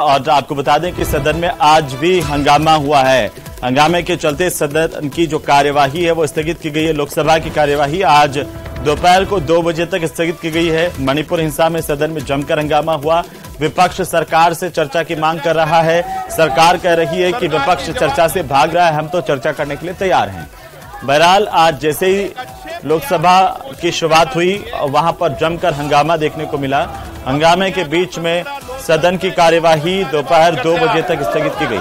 और आपको बता दें कि सदन में आज भी हंगामा हुआ है। हंगामे के चलते सदन की जो कार्यवाही है वो स्थगित की गई है। लोकसभा की कार्यवाही आज दोपहर को 2 बजे तक स्थगित की गई है। मणिपुर हिंसा में सदन में जमकर हंगामा हुआ। विपक्ष सरकार से चर्चा की मांग कर रहा है। सरकार कह रही है कि विपक्ष चर्चा से भाग रहा है, हम तो चर्चा करने के लिए तैयार हैं। बहरहाल आज जैसे ही लोकसभा की शुरुआत हुई वहां पर जमकर हंगामा देखने को मिला। हंगामे के बीच में सदन की कार्यवाही दोपहर 2 बजे तक स्थगित की गई।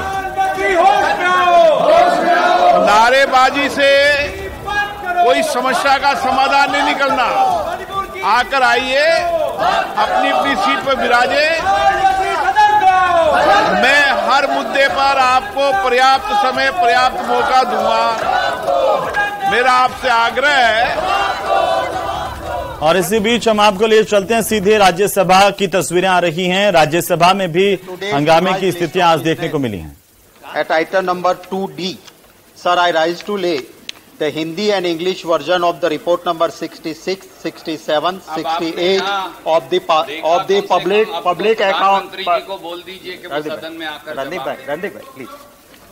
नारेबाजी से कोई समस्या का समाधान नहीं निकलना। आकर आइए, अपनी अपनी सीट पर विराजे। मैं हर मुद्दे पर आपको पर्याप्त समय, पर्याप्त मौका दूंगा। मेरा आपसे आग्रह है। और इसी बीच हम आपको लिए चलते हैं सीधे राज्यसभा की तस्वीरें आ रही हैं। राज्यसभा में भी हंगामे की स्थितियां आज देखने को मिली हैं। At item number 2D, sir, I rise to lay the Hindi and English version of the report number 66, 67, 68 of the public account. मंत्री जी को बोल दीजिए कि वो सदन में आकर Randeep bhai, please.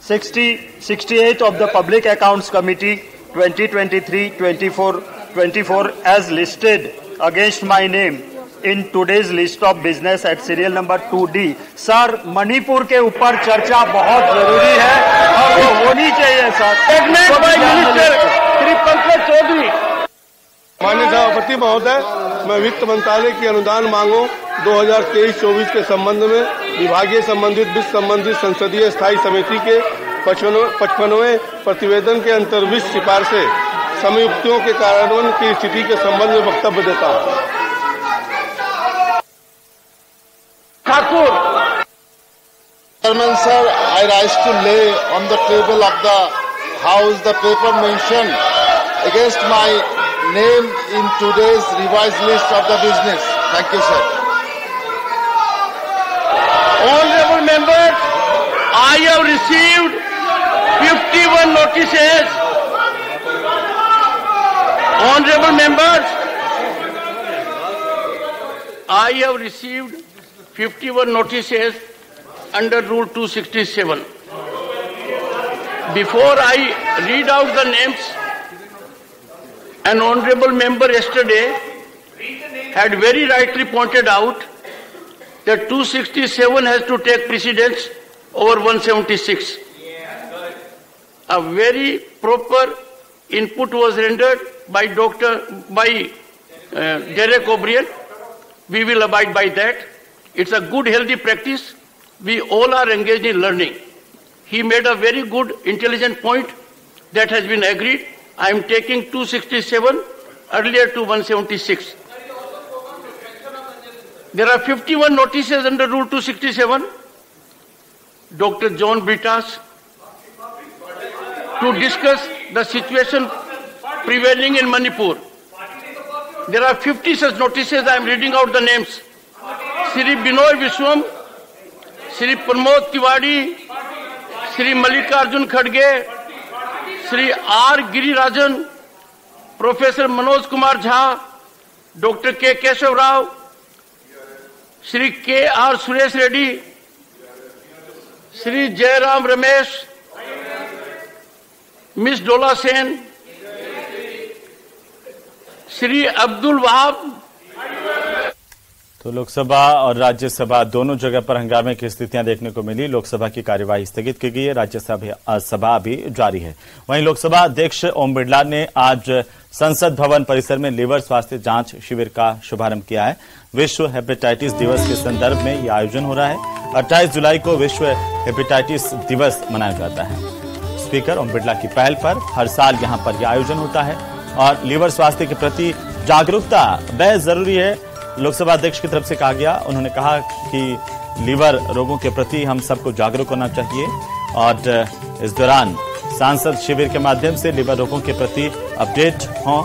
68 of the Public Accounts Committee 2023-24 as listed against my name in today's list of business at serial number 2D. Sir, Manipur के ऊपर चर्चा बहुत जरूरी है और वो होनी चाहिए सर। श्री पंकज चौधरी। माननीय सभापति महोदय, मैं वित्त मंत्रालय की अनुदान मांगों 2023-24 के संबंध में विभागीय संबंधित वित्त संबंधित संसदीय स्थायी समिति के 55वें प्रतिवेदन के अंतर्विष्ट सिफारिशें समयुक्तियों के कार्यान्वयन की स्थिति के संबंध में वक्तव्य देता हूं। Thakur. Chairman sir, I rise to lay on the table of the House the paper mentioned against my name in today's revised list of the business. Thank you, sir. Honorable members, I have received 51 notices. Honorable members, I have received 51 notices under Rule 267. Before I read out the names, an honorable member yesterday had very rightly pointed out that 267 has to take precedence over 176. A very proper input was rendered by Derek O'Brien. We will abide by that. It's a good, healthy practice. We all are engaged in learning. He made a very good, intelligent point that has been agreed. I am taking 267 earlier to 176. There are 51 notices under Rule 267. Dr. John Britas to discuss the situation prevailing in Manipur. There are 50 such notices. I am reading out the names. Shri Binoy Vishwam, Shri Pramod Tiwari, Shri Mallikarjun Khadge, Shri R. Girirajan, Professor Manoj Kumar Jha, Dr. K. Keshav Rao, Shri K. R. Suresh Reddy, Shri Jairam Ramesh, Ms. Dola Sen, Shri Abdul Wahab. तो लोकसभा और राज्यसभा दोनों जगह पर हंगामे की स्थितियां देखने को मिली। लोकसभा की कार्यवाही स्थगित की गई है, राज्यसभा अभी जारी है। वहीं लोकसभा अध्यक्ष ओम बिरला ने आज संसद भवन परिसर में लीवर स्वास्थ्य जांच शिविर का शुभारंभ किया है। विश्व हेपेटाइटिस दिवस के संदर्भ में यह आयोजन हो रहा है। 28 जुलाई को विश्व हेपेटाइटिस दिवस मनाया जाता है। स्पीकर ओम बिरला की पहल पर हर साल यहां पर यह आयोजन होता है और लीवर स्वास्थ्य के प्रति जागरूकता बेहद जरूरी है, लोकसभा अध्यक्ष की तरफ से कहा गया। उन्होंने कहा कि लीवर रोगों के प्रति हम सबको जागरूक होना चाहिए और इस दौरान सांसद शिविर के माध्यम से लीवर रोगों के प्रति अपडेट हों।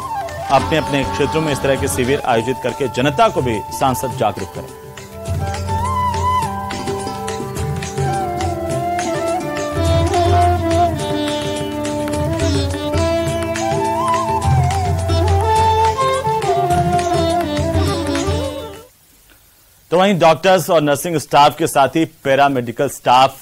अपने अपने क्षेत्रों में इस तरह के शिविर आयोजित करके जनता को भी सांसद जागरूक करें। तो वहीं डॉक्टर्स और नर्सिंग स्टाफ के साथ ही पैरामेडिकल स्टाफ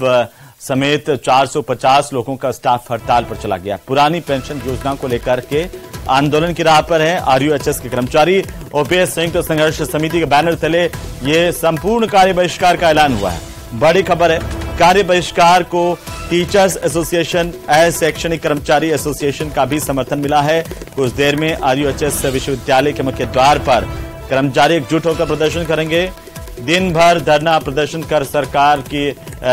समेत 450 लोगों का स्टाफ हड़ताल पर चला गया। पुरानी पेंशन योजना को लेकर के आंदोलन की राह पर है। आरयूएचएस के कर्मचारी ओपीएस संयुक्त संघर्ष समिति के बैनर तले ये संपूर्ण कार्य बहिष्कार का ऐलान हुआ है। बड़ी खबर है, कार्य बहिष्कार को टीचर्स एसोसिएशन, शैक्षणिक कर्मचारी एसोसिएशन का भी समर्थन मिला है। कुछ देर में आरयूएचएस विश्वविद्यालय के मुख्य द्वार पर कर्मचारी एकजुट होकर प्रदर्शन करेंगे। दिन भर धरना प्रदर्शन कर सरकार की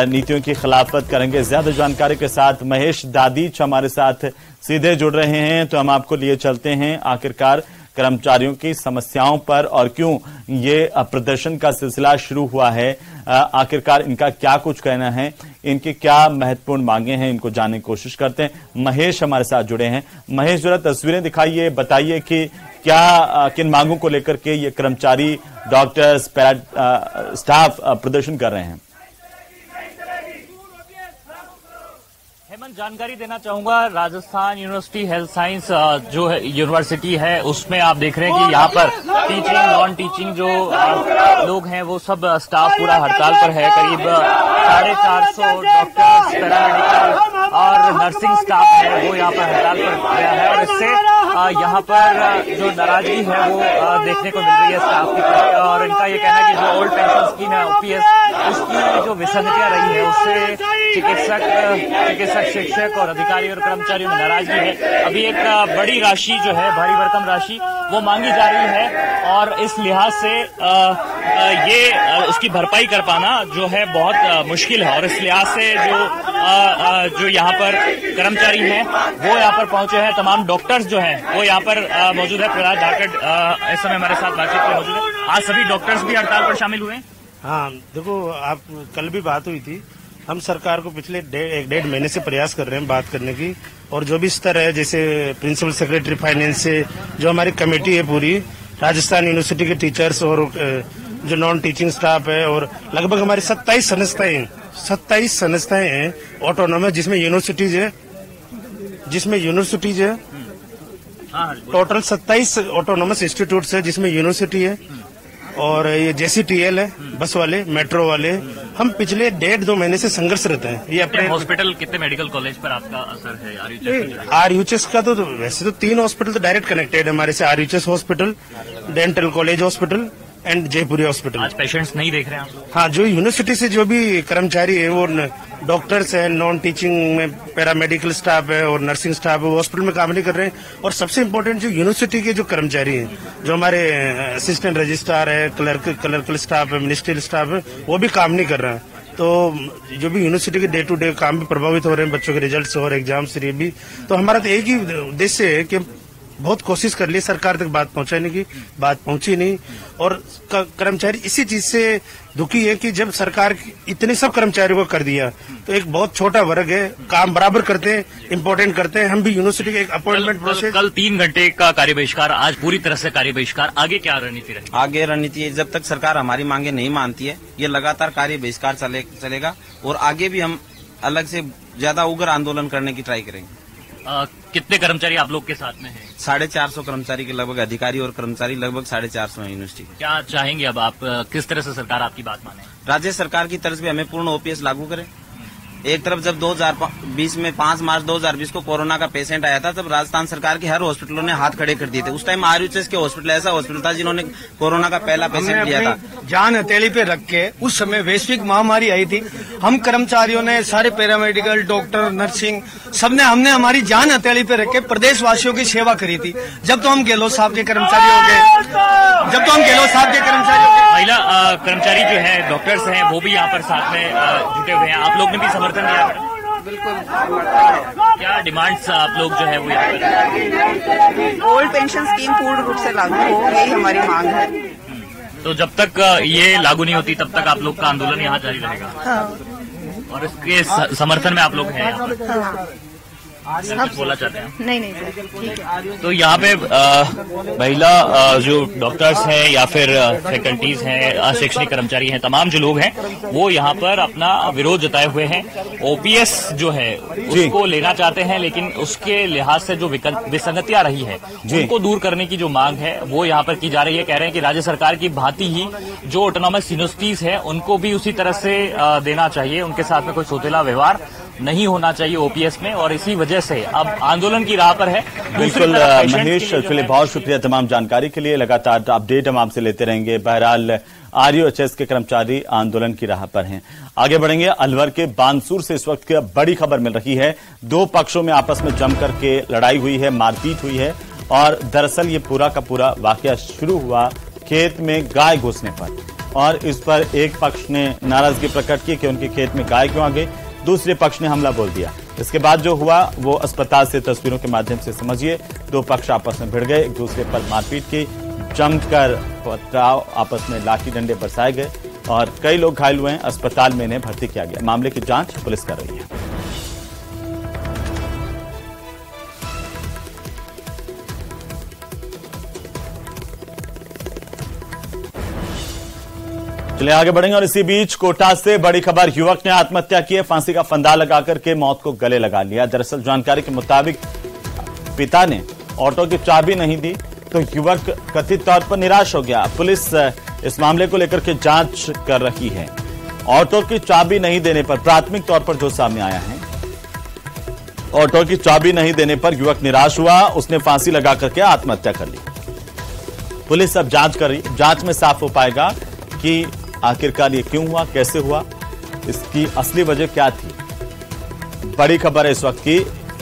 नीतियों की खिलाफत करेंगे। ज्यादा जानकारी के साथ महेश दादीच हमारे साथ सीधे जुड़ रहे हैं, तो हम आपको लिए चलते हैं आखिरकार कर्मचारियों की समस्याओं पर और क्यों ये प्रदर्शन का सिलसिला शुरू हुआ है, आखिरकार इनका क्या कुछ कहना है, इनकी क्या महत्वपूर्ण मांगे हैं, इनको जानने की कोशिश करते हैं। महेश हमारे साथ जुड़े हैं। महेश, जरा तस्वीरें दिखाइए, बताइए कि क्या किन मांगों को लेकर के ये कर्मचारी, डॉक्टर्स, पैरा स्टाफ प्रदर्शन कर रहे हैं। हेमंत, जानकारी देना चाहूंगा, राजस्थान यूनिवर्सिटी हेल्थ साइंस जो है यूनिवर्सिटी है, उसमें आप देख रहे हैं कि यहाँ पर टीचिंग, नॉन टीचिंग जो लोग हैं वो सब स्टाफ पूरा हड़ताल पर है। करीब 450 डॉक्टर्स, पैरामेडिकल और नर्सिंग स्टाफ है वो यहाँ पर हड़ताल पर गया है और इससे यहाँ पर जो नाराजगी है वो देखने को मिल रही है स्टाफ की तरफ। और इनका ये कहना है कि जो ओल्ड पेंशन स्कीम है ओपीएस, उसकी जो विसंगतियां रही है उससे चिकित्सक, शिक्षक और अधिकारी और कर्मचारियों में नाराजगी है। अभी एक बड़ी राशि जो है, भारी भरकम राशि, वो मांगी जा रही है और इस लिहाज से ये उसकी भरपाई कर पाना जो है बहुत मुश्किल है। और इस लिहाज से जो यहाँ पर कर्मचारी हैं वो यहाँ पर पहुंचे हैं। तमाम डॉक्टर्स जो हैं वो यहाँ पर मौजूद है। प्रहलाद धाकड़ इस समय हमारे साथ बातचीत में मौजूद है। आज सभी डॉक्टर्स भी हड़ताल पर शामिल हुए हैं। हाँ, देखो, आप कल भी बात हुई थी। हम सरकार को पिछले 1.5 महीने से प्रयास कर रहे हैं बात करने की, और जो भी स्तर है, जैसे प्रिंसिपल सेक्रेटरी फाइनेंस से जो हमारी कमेटी है पूरी, राजस्थान यूनिवर्सिटी के टीचर्स और जो नॉन टीचिंग स्टाफ है, और लगभग हमारी 27 संस्थाएं हैं ऑटोनॉमस, जिसमें यूनिवर्सिटीज है टोटल 27 ऑटोनॉमस इंस्टीट्यूट्स है, जिसमें यूनिवर्सिटी है और ये JCTL है, बस वाले, मेट्रो वाले। हम पिछले 1.5-2 महीने से संघर्ष रहते हैं। ये अपने हॉस्पिटल, कितने मेडिकल कॉलेज पर आपका असर है? आरयूएचएस का तो वैसे तो 3 हॉस्पिटल तो डायरेक्ट कनेक्टेड है हमारे से, RUHS hospital, dental college hospital and Jaipuri hospital. आज पेशेंट्स नहीं देख रहे हैं आप? हाँ, जो यूनिवर्सिटी से जो भी कर्मचारी है वो डॉक्टर्स है, नॉन टीचिंग में पैरामेडिकल स्टाफ है और नर्सिंग स्टाफ है, वो हॉस्पिटल में काम नहीं कर रहे हैं। और सबसे इम्पोर्टेंट जो यूनिवर्सिटी के जो कर्मचारी हैं, जो हमारे असिस्टेंट रजिस्ट्रार है, क्लर्कल स्टाफ है, मिनिस्ट्रियल स्टाफ है, वो भी काम नहीं कर रहा है। तो जो भी यूनिवर्सिटी के डे टू डे काम भी प्रभावित हो रहे हैं, बच्चों के रिजल्ट्स और एग्जाम्स से भी। तो हमारा तो एक ही उद्देश्य है कि बहुत कोशिश कर ली सरकार तक बात पहुंचाने की, बात पहुंची नहीं। और कर्मचारी इसी चीज से दुखी है कि जब सरकार इतने सब कर्मचारियों को कर दिया, तो एक बहुत छोटा वर्ग है, काम बराबर करते हैं, इम्पोर्टेंट करते हैं। हम भी यूनिवर्सिटी के एक अपॉइंटमेंट प्रोसेस, कल 3 घंटे का कार्य बहिष्कार, आज पूरी तरह से कार्य बहिष्कार। आगे क्या रणनीति रहेगी? आगे रणनीति है, जब तक सरकार हमारी मांगे नहीं मानती है, ये लगातार कार्य बहिष्कार चलेगा और आगे भी हम अलग से ज्यादा उग्र आंदोलन करने की ट्राई करेंगे। कितने कर्मचारी आप लोग के साथ में हैं? 450 कर्मचारी के लगभग, अधिकारी और कर्मचारी लगभग 450 है यूनिवर्सिटी के। क्या चाहेंगे अब आप, किस तरह से सरकार आपकी बात माने? राज्य सरकार की तरफ से हमें पूर्ण ओपीएस लागू करें। एक तरफ जब 2020 में 5 मार्च 2020 को कोरोना का पेशेंट आया था, तब राजस्थान सरकार के हर हॉस्पिटलों ने हाथ खड़े कर दिए थे। उस टाइम आरयूएचएस के हॉस्पिटल ऐसा हॉस्पिटल था जिन्होंने कोरोना का पहला पेशेंट लिया था। जान हथेली पे रख के, उस समय वैश्विक महामारी आई थी, हम कर्मचारियों ने, सारे पैरामेडिकल, डॉक्टर, नर्सिंग, सबने हमने हमारी जान हथेली पे रख के प्रदेशवासियों की सेवा करी थी। जब तो हम गहलोत साहब के कर्मचारी हो गए, महिला कर्मचारी जो है, डॉक्टर्स हैं, वो भी यहाँ पर साथ में जुटे हुए हैं। आप लोग ने भी समर्थन दिया? बिल्कुल। क्या डिमांड्स आप लोग जो है वो यहाँ पर? ओल्ड पेंशन स्कीम पूर्ण रूप से लागू हो, यही हमारी मांग है। तो जब तक ये लागू नहीं होती तब तक आप लोग का आंदोलन यहाँ जारी रहेगा? हाँ। और इसके समर्थन में आप लोग हैं यहाँ पर? हाँ। कुछ बोलना चाहते हैं? नहीं सर, ठीक है। तो यहाँ पे महिला जो डॉक्टर्स हैं या फिर फैकल्टीज हैं, शैक्षणिक कर्मचारी हैं, तमाम जो लोग हैं वो यहाँ पर अपना विरोध जताए हुए हैं। ओपीएस जो है उसको लेना चाहते हैं, लेकिन उसके लिहाज से जो विसंगतियां रही है उनको दूर करने की जो मांग है वो यहाँ पर की जा रही है। कह रहे हैं कि राज्य सरकार की भांति ही जो ऑटोनॉमस यूनिवर्सिटीज है उनको भी उसी तरह से देना चाहिए, उनके साथ में कोई सौतेला व्यवहार नहीं होना चाहिए ओपीएस में, और इसी वजह से अब आंदोलन की राह पर है। बिल्कुल महेश, चलिए बहुत शुक्रिया तमाम जानकारी के लिए। लगातार अपडेट हम आपसे लेते रहेंगे। बहरहाल आरयूएचएस के कर्मचारी आंदोलन की राह पर हैं। आगे बढ़ेंगे। अलवर के बानसूर से इस वक्त की बड़ी खबर मिल रही है। दो पक्षों में आपस में जमकर के लड़ाई हुई है, मारपीट हुई है, और दरअसल ये पूरा का पूरा वाकया शुरू हुआ खेत में गाय घुसने पर, और इस पर एक पक्ष ने नाराजगी प्रकट की कि उनके खेत में गाय क्यों आ गई, दूसरे पक्ष ने हमला बोल दिया। इसके बाद जो हुआ वो अस्पताल से तस्वीरों के माध्यम से समझिए। दो पक्ष आपस में भिड़ गए, एक दूसरे पर मारपीट की, जमकर पथराव, आपस में लाठी डंडे बरसाए गए और कई लोग घायल हुए हैं। अस्पताल में इन्हें भर्ती किया गया। मामले की जांच पुलिस कर रही है। चलिए आगे बढ़ेंगे। और इसी बीच कोटा से बड़ी खबर, युवक ने आत्महत्या की है। फांसी का फंदा लगाकर के मौत को गले लगा लिया। दरअसल जानकारी के मुताबिक पिता ने ऑटो की चाबी नहीं दी तो युवक कथित तौर पर निराश हो गया। पुलिस इस मामले को लेकर के जांच कर रही है। ऑटो की चाबी नहीं देने पर प्राथमिक तौर पर जो सामने आया है, ऑटो की चाबी नहीं देने पर युवक निराश हुआ, उसने फांसी लगा करके आत्महत्या कर ली। पुलिस अब जांच कर रही है। जांच में साफ हो पाएगा कि आखिरकार ये क्यों हुआ, कैसे हुआ, इसकी असली वजह क्या थी। बड़ी खबर है इस वक्त की।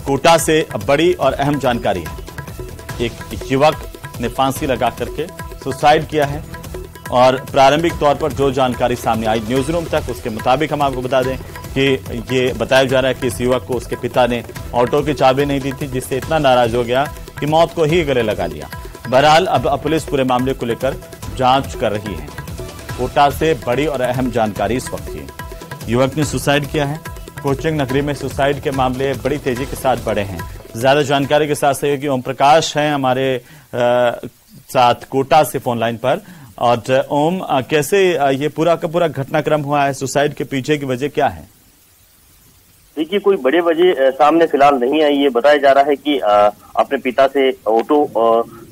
कोटा से बड़ी और अहम जानकारी है। एक युवक ने फांसी लगा करके सुसाइड किया है, और प्रारंभिक तौर पर जो जानकारी सामने आई न्यूज रूम तक, उसके मुताबिक हम आपको बता दें कि ये बताया जा रहा है कि इस युवक को उसके पिता ने ऑटो की चाबी नहीं दी थी, जिससे इतना नाराज हो गया कि मौत को ही गले लगा लिया। बहरहाल अब पुलिस पूरे मामले को लेकर जांच कर रही है। कोटा से बड़ी और अहम जानकारी इस वक्त की। युवक ने सुसाइड किया है। कोचिंग नगरी में सुसाइड के मामले बड़ी तेजी के साथ बढ़े हैं। ज्यादा जानकारी के साथ सहयोगी ओम प्रकाश हैं हमारे साथ कोटा से फोन लाइन पर। और ओम, कैसे ये पूरा का पूरा घटनाक्रम हुआ है, सुसाइड के पीछे की वजह क्या है? देखिए, कोई बड़े वजह सामने फिलहाल नहीं आई। ये बताया जा रहा है कि अपने पिता से ऑटो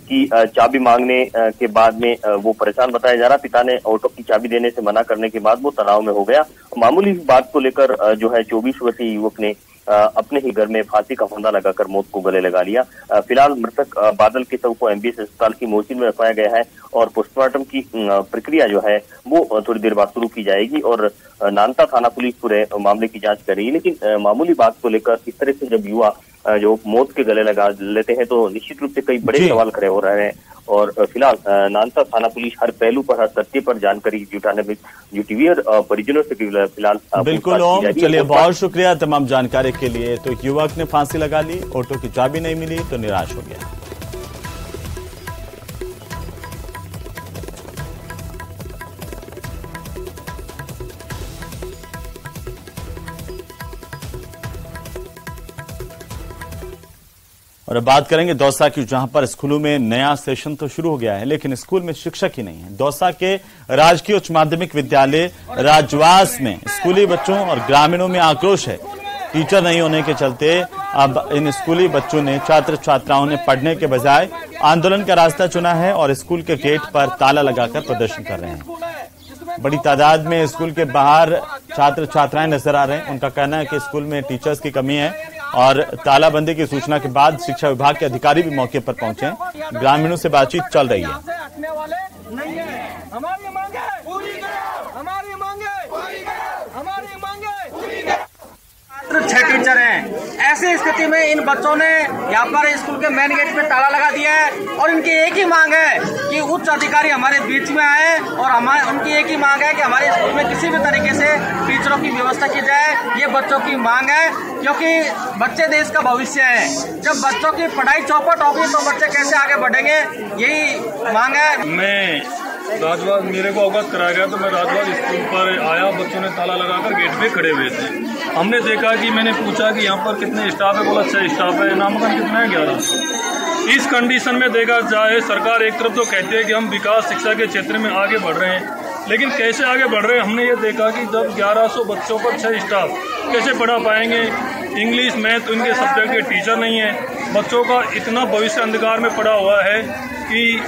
की चाबी मांगने के बाद में वो परेशान बताया जा रहा। पिता ने ऑटो की चाबी देने से मना करने के बाद वो तनाव में हो गया। मामूली बात को लेकर जो है 24 वर्षीय युवक ने अपने ही घर में फांसी का फंदा लगाकर मौत को गले लगा लिया। फिलहाल मृतक बादल के शव को एमबीएस अस्पताल की मोर्चरी में रखवाया गया है, और पोस्टमार्टम की प्रक्रिया जो है वो थोड़ी देर बाद शुरू की जाएगी। और नानता थाना पुलिस पूरे मामले की जांच कर रही है। लेकिन मामूली बात को लेकर इस तरह से जब युवा जो मौत के गले लगा लेते हैं तो निश्चित रूप से कई बड़े सवाल खड़े हो रहे हैं। और फिलहाल नानता थाना पुलिस हर पहलू पर, हर तथ्य पर जानकारी जुटाने में जुटी हुई, और परिजनों से फिलहाल बिल्कुल ओम, चलिए बहुत शुक्रिया तमाम जानकारी के लिए। तो युवक ने फांसी लगा ली, ऑटो की चाबी नहीं मिली तो निराश हो गया। और अब बात करेंगे दौसा की, जहां पर स्कूलों में नया सेशन तो शुरू हो गया है, लेकिन स्कूल में शिक्षक ही नहीं है। दौसा के राजकीय उच्च माध्यमिक विद्यालय राजवास में स्कूली बच्चों और ग्रामीणों में आक्रोश है। टीचर नहीं होने के चलते अब इन स्कूली बच्चों ने, छात्र छात्राओं ने पढ़ने के बजाय आंदोलन का रास्ता चुना है और स्कूल के गेट पर ताला लगाकर प्रदर्शन कर रहे हैं। बड़ी तादाद में स्कूल के बाहर छात्र छात्राएं नजर आ रहे हैं। उनका कहना है कि स्कूल में टीचर्स की कमी है, और तालाबंदी की सूचना के बाद शिक्षा विभाग के अधिकारी भी मौके पर पहुंचे। ग्रामीणों से बातचीत चल रही है। छह टीचर हैं। ऐसी स्थिति में इन बच्चों ने यहाँ पर स्कूल के मेन गेट पे ताला लगा दिया है, और इनकी एक ही मांग है कि उच्च अधिकारी हमारे बीच में आए, और उनकी एक ही मांग है कि हमारे स्कूल में किसी भी तरीके से टीचरों की व्यवस्था की जाए। ये बच्चों की मांग है, क्योंकि बच्चे देश का भविष्य है। जब बच्चों की पढ़ाई चौपट होगी तो बच्चे कैसे आगे बढ़ेंगे, यही मांग है। मैं राजबाग मेरे को अवगत कराया गया तो मैं राजबाग स्कूल पर आया, बच्चों ने ताला लगाकर गेट पे खड़े हुए थे। हमने देखा कि मैंने पूछा कि यहाँ पर कितने स्टाफ है, बोला 6 स्टाफ है। नामांकन कितना है? 1100। इस कंडीशन में देखा जाए, सरकार एक तरफ तो कहती है कि हम विकास शिक्षा के क्षेत्र में आगे बढ़ रहे हैं, लेकिन कैसे आगे बढ़ रहे हैं हमने ये देखा कि जब 1100 बच्चों पर 6 स्टाफ कैसे पढ़ा पाएंगे। इंग्लिश मैथ उनके सब्जेक्ट के टीचर नहीं है, बच्चों का इतना भविष्य अंधकार में पड़ा हुआ है कि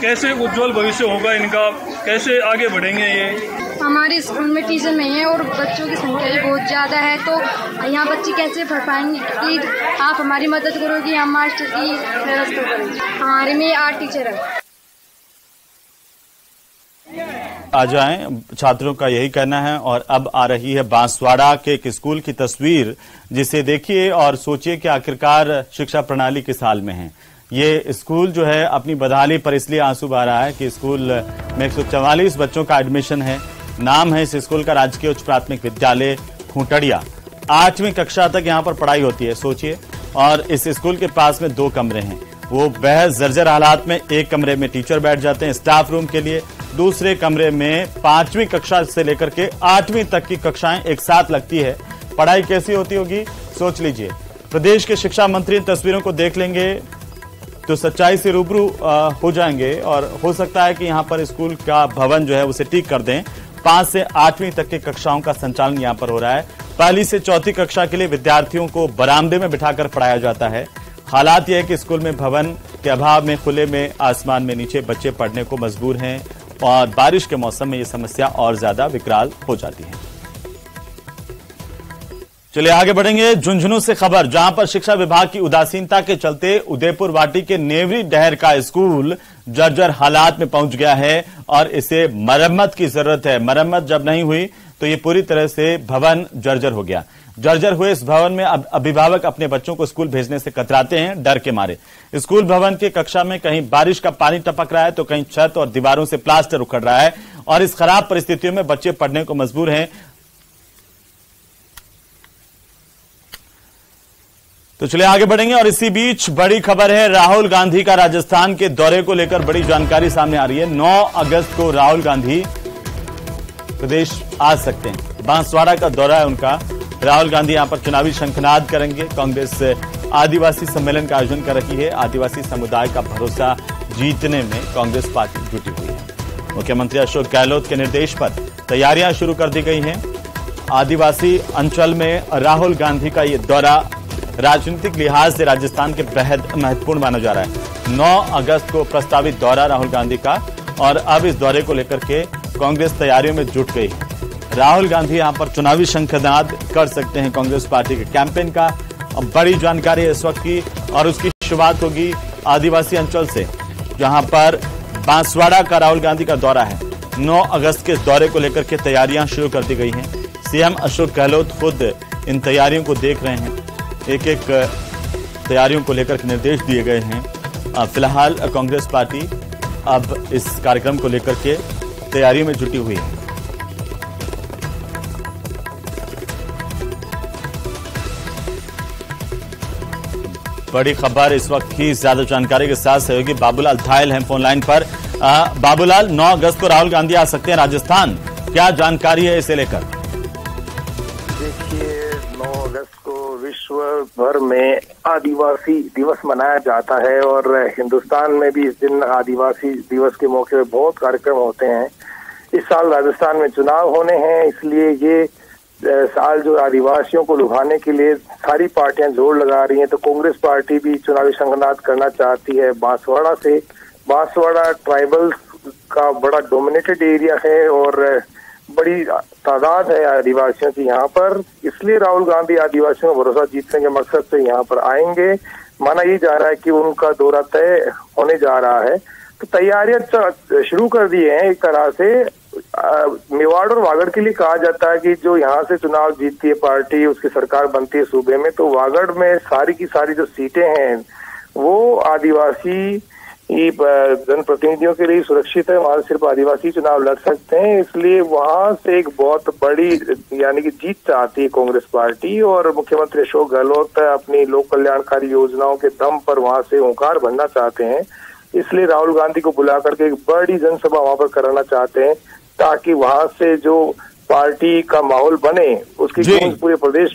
कैसे उज्जवल भविष्य होगा इनका, कैसे आगे बढ़ेंगे ये। हमारे स्कूल में टीचर नहीं है और बच्चों की संख्या भी बहुत ज़्यादा है, तो यहाँ बच्चे कैसे पढ़ पाएंगे कि आप हमारी मदद करोगे, हम मास्टर की व्यवस्था करेंगे। हमारे में 8 टीचर है। आ जाएं, छात्रों का यही कहना है। और अब आ रही है बांसवाड़ा के एक स्कूल की तस्वीर, जिसे देखिए और सोचिए कि आखिरकार शिक्षा प्रणाली किस हाल में है। ये स्कूल जो है अपनी बदहाली पर इसलिए आंसू बहा रहा है कि स्कूल में 144 बच्चों का एडमिशन है। नाम है इस स्कूल का राजकीय उच्च प्राथमिक विद्यालय खूंटड़िया। 8वीं कक्षा तक यहाँ पर पढ़ाई होती है, सोचिए। और इस स्कूल के पास में 2 कमरे हैं, वो बेहद जर्जर हालात में। एक कमरे में टीचर बैठ जाते हैं स्टाफ रूम के लिए, दूसरे कमरे में 5वीं कक्षा से लेकर के 8वीं तक की कक्षाएं एक साथ लगती है। पढ़ाई कैसी होती होगी सोच लीजिए। प्रदेश के शिक्षा मंत्री इन तस्वीरों को देख लेंगे तो सच्चाई से रूबरू हो जाएंगे और हो सकता है कि यहाँ पर स्कूल का भवन जो है उसे ठीक कर दें। 5 से 8वीं तक की कक्षाओं का संचालन यहाँ पर हो रहा है। 1 से 4 कक्षा के लिए विद्यार्थियों को बरामदे में बिठाकर पढ़ाया जाता है। हालात यह है कि स्कूल में भवन के अभाव में खुले में आसमान में नीचे बच्चे पढ़ने को मजबूर हैं और बारिश के मौसम में ये समस्या और ज्यादा विकराल हो जाती है। चलिए आगे बढ़ेंगे। झुंझुनू से खबर, जहां पर शिक्षा विभाग की उदासीनता के चलते उदयपुर वाटी के नेवरी डहर का स्कूल जर्जर हालात में पहुंच गया है और इसे मरम्मत की जरूरत है। मरम्मत जब नहीं हुई तो ये पूरी तरह से भवन जर्जर हो गया। जर्जर हुए इस भवन में अब अभिभावक अपने बच्चों को स्कूल भेजने से कतराते हैं डर के मारे। स्कूल भवन की कक्षा में कहीं बारिश का पानी टपक रहा है तो कहीं छत और दीवारों से प्लास्टर उखड़ रहा है और इस खराब परिस्थितियों में बच्चे पढ़ने को मजबूर हैं। तो चलिए आगे बढ़ेंगे। और इसी बीच बड़ी खबर है, राहुल गांधी का राजस्थान के दौरे को लेकर बड़ी जानकारी सामने आ रही है। 9 अगस्त को राहुल गांधी प्रदेश आ सकते हैं। बांसवाड़ा का दौरा है उनका। राहुल गांधी यहां पर चुनावी शंखनाद करेंगे। कांग्रेस आदिवासी सम्मेलन का आयोजन कर रही है। आदिवासी समुदाय का भरोसा जीतने में कांग्रेस पार्टी जुटी हुई है। मुख्यमंत्री अशोक गहलोत के निर्देश पर तैयारियां शुरू कर दी गई हैं। आदिवासी अंचल में राहुल गांधी का ये दौरा राजनीतिक लिहाज से राजस्थान के बेहद महत्वपूर्ण माना जा रहा है। 9 अगस्त को प्रस्तावित दौरा राहुल गांधी का और अब इस दौरे को लेकर के कांग्रेस तैयारियों में जुट गई है। राहुल गांधी यहां पर चुनावी शंखनाद कर सकते हैं कांग्रेस पार्टी के कैंपेन का। अब बड़ी जानकारी है इस वक्त की और उसकी शुरुआत होगी आदिवासी अंचल से, जहां पर बांसवाड़ा का राहुल गांधी का दौरा है। 9 अगस्त के दौरे को लेकर के तैयारियां शुरू कर दी गई हैं। सीएम अशोक गहलोत खुद इन तैयारियों को देख रहे हैं। एक एक तैयारियों को लेकर निर्देश दिए गए हैं। फिलहाल कांग्रेस पार्टी अब इस कार्यक्रम को लेकर के तैयारियों में जुटी हुई है। बड़ी खबर इस वक्त की ज्यादा जानकारी के साथ सहयोगी बाबूलाल घायल हैं फोन लाइन पर। बाबूलाल, 9 अगस्त को राहुल गांधी आ सकते हैं राजस्थान, क्या जानकारी है इसे लेकर? देखिए, 9 अगस्त को विश्व भर में आदिवासी दिवस मनाया जाता है और हिंदुस्तान में भी इस दिन आदिवासी दिवस के मौके पर बहुत कार्यक्रम होते हैं। इस साल राजस्थान में चुनाव होने हैं, इसलिए ये साल जो आदिवासियों को लुभाने के लिए सारी पार्टियां जोर लगा रही हैं। तो कांग्रेस पार्टी भी चुनावी शंखनाद करना चाहती है बांसवाड़ा से। बांसवाड़ा ट्राइबल का बड़ा डोमिनेटेड एरिया है और बड़ी तादाद है आदिवासियों की यहाँ पर, इसलिए राहुल गांधी आदिवासियों का भरोसा जीतने के मकसद से यहाँ पर आएंगे। माना ये जा रहा है कि उनका दौरा तय होने जा रहा है, तो तैयारियां शुरू कर दी हैं। एक तरह से मेवाड़ और वागड़ के लिए कहा जाता है कि जो यहाँ से चुनाव जीतती है पार्टी, उसकी सरकार बनती है सूबे में, तो वागड़ में सारी की सारी जो सीटें हैं वो आदिवासी जनप्रतिनिधियों के लिए सुरक्षित है। वहां सिर्फ आदिवासी चुनाव लड़ सकते हैं, इसलिए वहां से एक बहुत बड़ी यानी कि जीत चाहती है कांग्रेस पार्टी। और मुख्यमंत्री अशोक गहलोत अपनी लोक कल्याणकारी योजनाओं के दम पर वहां से हुंकार भरना चाहते हैं। इसलिए राहुल गांधी को बुला करके एक बड़ी जनसभा वहां पर कराना चाहते हैं, ताकि वहां से जो पार्टी का माहौल बने उसकी गूंज पूरे प्रदेश